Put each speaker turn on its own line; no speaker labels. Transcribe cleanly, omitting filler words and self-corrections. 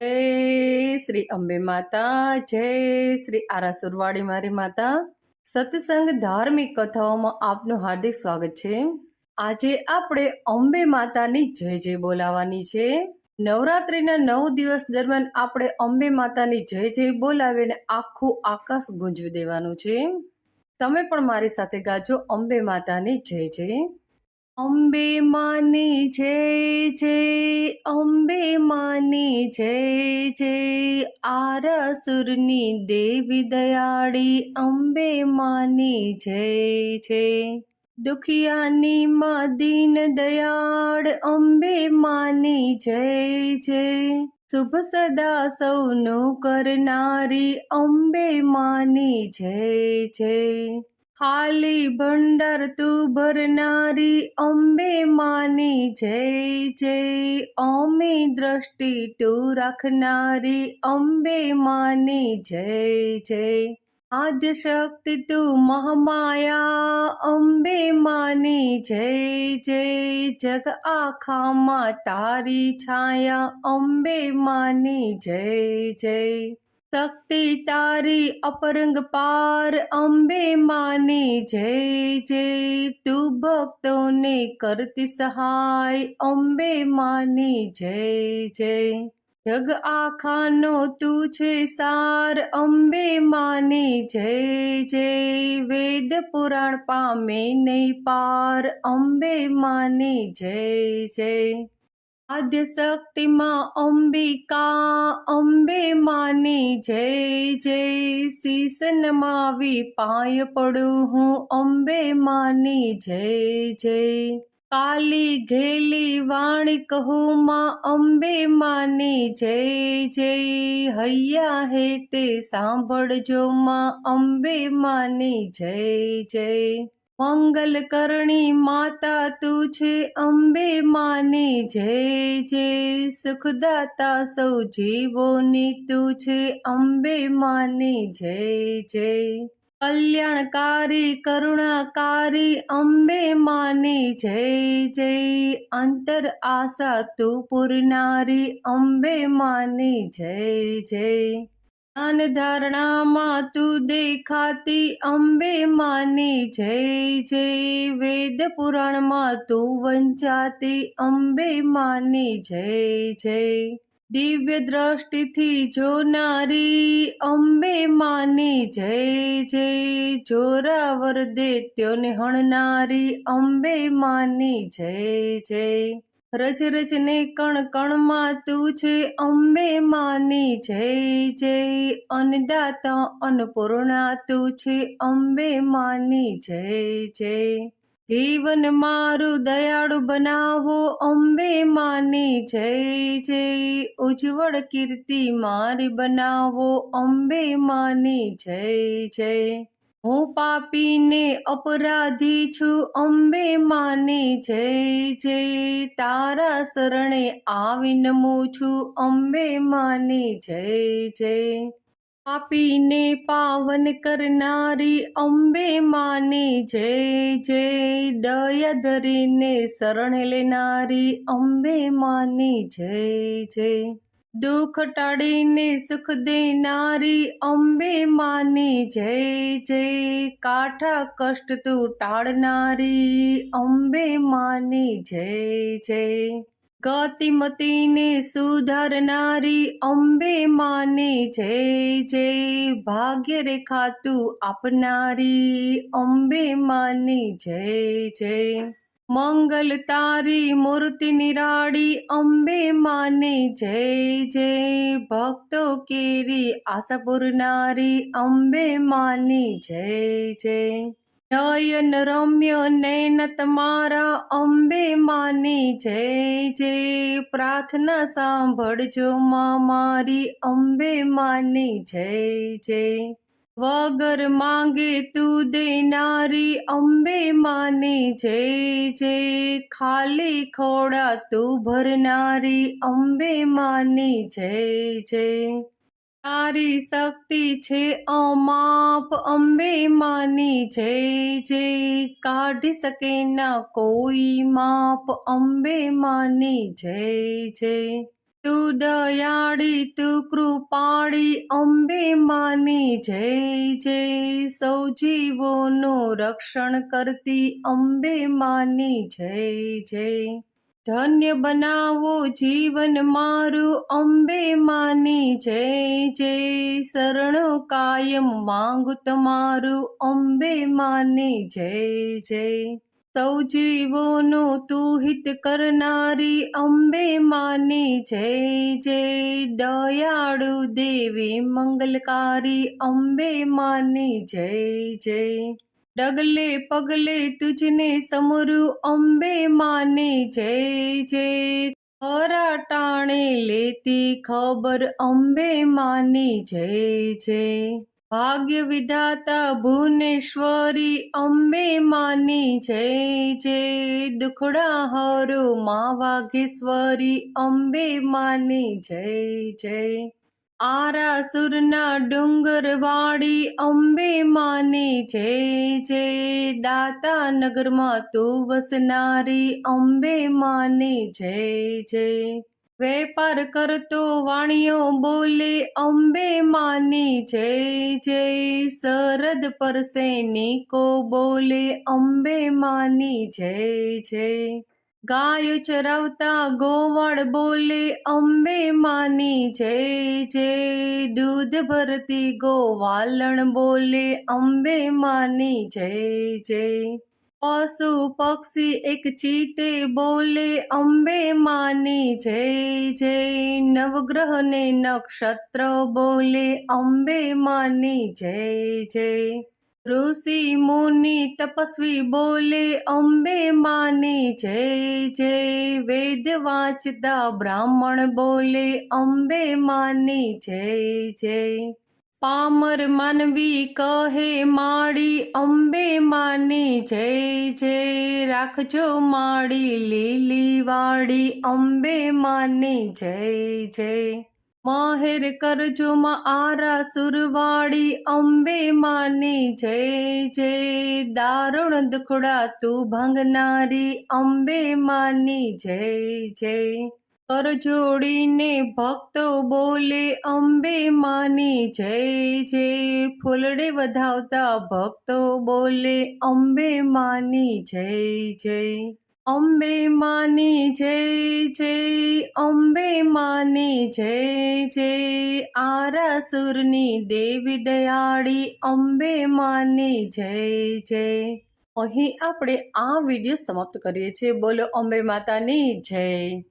જય શ્રી અંબે માતા, જય શ્રી આરાસુરવાડી મારી માતા. સત્સંગ ધાર્મિક કથાઓમાં આપનું હાર્દિક સ્વાગત છે. આજે આપણે અંબે માતાની જય જય બોલાવવાની છે. નવરાત્રિના 9 દિવસ દરમિયાન આપણે અંબે માતાની જય જય બોલાવીને આખું આકાશ ગુંજવી દેવાનું છે. તમે પણ મારી સાથે ગાજો અંબે માતાની જય જય. અંબે માની જય જય, અંબે માની જય જય, આરાસુરની દેવી દયાળી અંબે માની જય જય. દુખિયાની માં દીન દયાળ અંબે માની જય જય. શુભ સદા સૌનું કરનારી અંબે માની જય જય. ખાલી ભંડાર તું ભરનારી અંબે માની જય જય. અમી દ્રષ્ટિ તું રાખનારી અંબે માની જય જય. આદ્ય શક્તિ તું મહામાયા અંબે માની જય જય. જગ આખામાં તારી છાયા અંબે માની જય જય. શક્તિ તારી અપરંગ પાર અંબે માની જય જય. તું ભક્તોને કરતી સહાય અંબે માની જય જય. જગ આખાનો તું છે સાર અંબે માની જય જય. વેદ પુરાણ પામે નહીં પાર અંબે માની જય જય. આદ્ય શક્તિમાં અંબિકા અંબે માની જય જય. શીશ નમાવી પાય પડું હું અંબે માની જય જય. કાલી ઘેલી વાણી કહું માં અંબે માની જય જય. હૈયા હે તે સાંભળજો માં અંબે માની જય જય. મંગલ કરણી માતા તું છે અંબે માની જય જય. સુખદાતા સૌ જીવોની તું છે અંબે માની જય જય. કલ્યાણકારી કરુણાકારી અંબે માની જય જય. અંતર આશા તું પૂરનારી અંબે માની જય જય. જ્ઞાન ધારણામાં તું દેખાતી અંબે માની જય જય. વેદ પુરાણમાં તું વંચાતી અંબે માની જય જય. દિવ્ય દ્રષ્ટિથી જોનારી અંબે માની જય જય. જોરાવર દૈત્યોને હણનારી અંબે માની જય જય. રજ રજને કણ કણમાં તું છે અંબે માની જય જય. અન્નદાતા અન્નપૂર્ણા તું છે અંબે માની જય જય. જીવન મારું દયાળુ બનાવો અંબે માની જય જય. ઉજ્જવળ કીર્તિ મારી બનાવો અંબે માની જય જય. હું પાપીને અપરાધી છું અંબે માની જય જય. તારા શરણે આવી નમું છું અંબે માની જય જય. પાપીને પાવન કરનારી અંબે માની જય જય. દયા ધરીને શરણ લેનારી અંબે માની જય જય. દુઃખ ટાળીને સુખ દેનારી અંબે માની જય જય. કાઠા કષ્ટ તું ટાળનારી અંબે માની જય જય. ગતિમતીને સુધારનારી અંબે માની જય જય. ભાગ્ય રેખા તું આપનારી અંબે માની જય જય. મંગલ તારી મૂર્તિ નિરાળી અંબે માની જય જય. ભક્તો કેરી આશા પૂરનારી અંબે માની જય જય. નયન રમ્ય નૈન તમારા અંબે માની જય જય. પ્રાર્થના સાંભળજો માં મારી અંબે માની જય જય. વગર માંગે તું દેનારી અંબે માની જય જય. ખાલી ખોડા તું ભરનારી અંબે માની જય જય. તારી શક્તિ છે અમાપ અંબે માની જય જય. કાઢી શકે ના કોઈ માપ અંબે માની જય જય. તું દયાળી તું કૃપાળી અંબે માની જય જય. સૌ જીવોનું રક્ષણ કરતી અંબે માની જય જય. ધન્ય બનાવો જીવન મારું અંબે માની જય જય. શરણો કાયમ માંગુ તમારું અંબે માની જય જય. સૌ જીવોનું તું હિત કરનારી અંબે માની જય જય. દયાળુ દેવી મંગલકારી અંબે માની જય જય. ડગલે પગલે તુજને સમરું અંબે માની જય જય. ખરા ટાણે લેતી ખબર અંબે માની જય જય. ભાગ્ય વિધાતા ભુવનેશ્વરી અંબે માની જય જય. દુખડા હરો મા વાઘેશ્વરી અંબે માની જય જય. આરાસુરના ડુંગર વાળી અંબે માની જય જય. દાતા નગરમાં તું વસનારી અંબે માની જય જય. વેપાર કરતો વાણિયો બોલે અંબે માની જય જય. શરદ પર સૈનિકો બોલે અંબે માની જય જય. ગાયો ચરાવતા ગોવાળ બોલે અંબે માની જય જય. દૂધ ભરતી ગોવાલણ બોલે અંબે માની જય જય. પશુ પક્ષી એક ચીતે બોલે અંબે માની જય જય. નવગ્રહ ને નક્ષત્ર બોલે અંબે માની જય જય. ઋષિ મુનિ તપસ્વી બોલે અંબે માની જય જય. વેદ વાંચતા બ્રાહ્મણ બોલે અંબે માની જય જય. પામર માનવી કહે માડી અંબે માની જય જય. રાખજો માડી લીલી વાડી અંબે માની જય જય. માહેર કરજો માં આરાસુરવાળી અંબે માની જય જય. દારૂણ દુખડા તું ભાંગનારી અંબે માની જય જય. કર જોડીને ભક્તો બોલે અંબે માની જય જય. ફૂલડે વધાવતા ભક્તો બોલે અંબે માની જય જય. અંબે માની જય જય. અંબે માની જય જય. આરાસુરની દેવી દયાળી અંબે માની જય જય. અહીં આપણે આ વિડીયો સમાપ્ત કરીએ છીએ. બોલો અંબે માતાની જય.